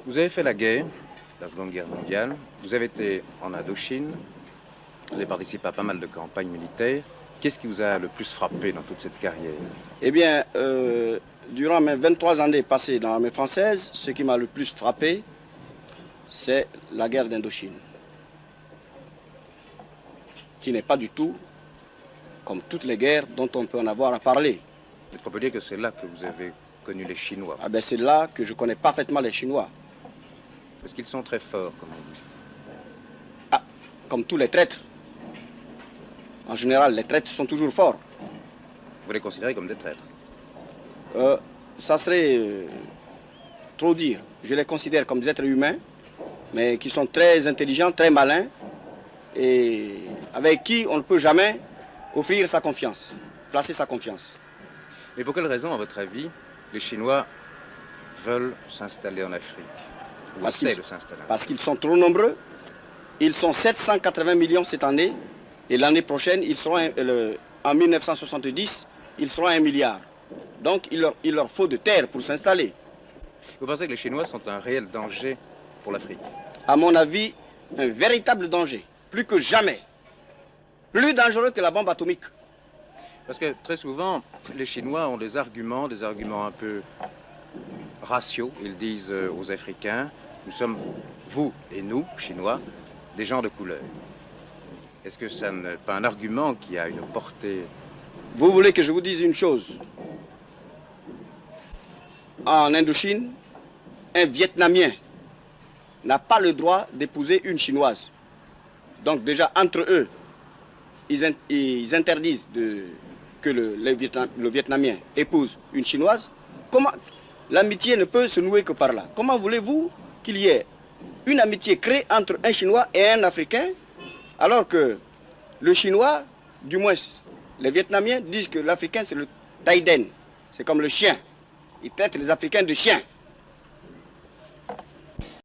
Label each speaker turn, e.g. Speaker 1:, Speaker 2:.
Speaker 1: Vous avez fait la guerre, la Seconde Guerre mondiale, vous avez été en Indochine, vous avez participé à pas mal de campagnes militaires. Qu'est-ce qui vous a le plus frappé dans toute cette carrière?
Speaker 2: Eh bien, durant mes 23 années passées dans l'armée française, ce qui m'a le plus frappé, c'est la guerre d'Indochine, qui n'est pas du tout comme toutes les guerres dont on peut en avoir à parler.
Speaker 1: Est-ce qu'on peut dire que c'est là que vous avez connu les Chinois?
Speaker 2: Ah ben c'est là que je connais parfaitement les Chinois.
Speaker 1: Parce qu'ils sont très forts, comme on dit.
Speaker 2: Ah, comme tous les traîtres. En général, les traîtres sont toujours forts.
Speaker 1: Vous les considérez comme des traîtres?
Speaker 2: Ça serait trop dire. Je les considère comme des êtres humains, mais qui sont très intelligents, très malins, et avec qui on ne peut jamais offrir sa confiance, placer sa confiance.
Speaker 1: Mais pour quelle raison, à votre avis, les Chinois veulent s'installer en Afrique? Ou essaient de s'installer?
Speaker 2: Parce qu'ils sont trop nombreux. Ils sont 780 millions cette année, et l'année prochaine, ils seront, en 1970, ils seront 1 milliard. Donc il leur faut de terre pour s'installer.
Speaker 1: Vous pensez que les Chinois sont un réel danger pour l'Afrique?
Speaker 2: À mon avis, un véritable danger, plus que jamais. Plus dangereux que la bombe atomique.
Speaker 1: Parce que très souvent, les Chinois ont des arguments un peu raciaux. Ils disent aux Africains, nous sommes, vous et nous, Chinois, des gens de couleur. Est-ce que ça n'est pas un argument qui a une portée?
Speaker 2: Vous voulez que je vous dise une chose? En Indochine, un Vietnamien n'a pas le droit d'épouser une Chinoise. Donc déjà, entre eux, ils interdisent que le Vietnamien épouse une Chinoise. Comment l'amitié ne peut se nouer que par là? Comment voulez-vous qu'il y ait une amitié créée entre un Chinois et un Africain, alors que le Chinois, du moins les Vietnamiens, disent que l'Africain c'est le Taïden, c'est comme le chien. Ils traitent les Africains de chiens.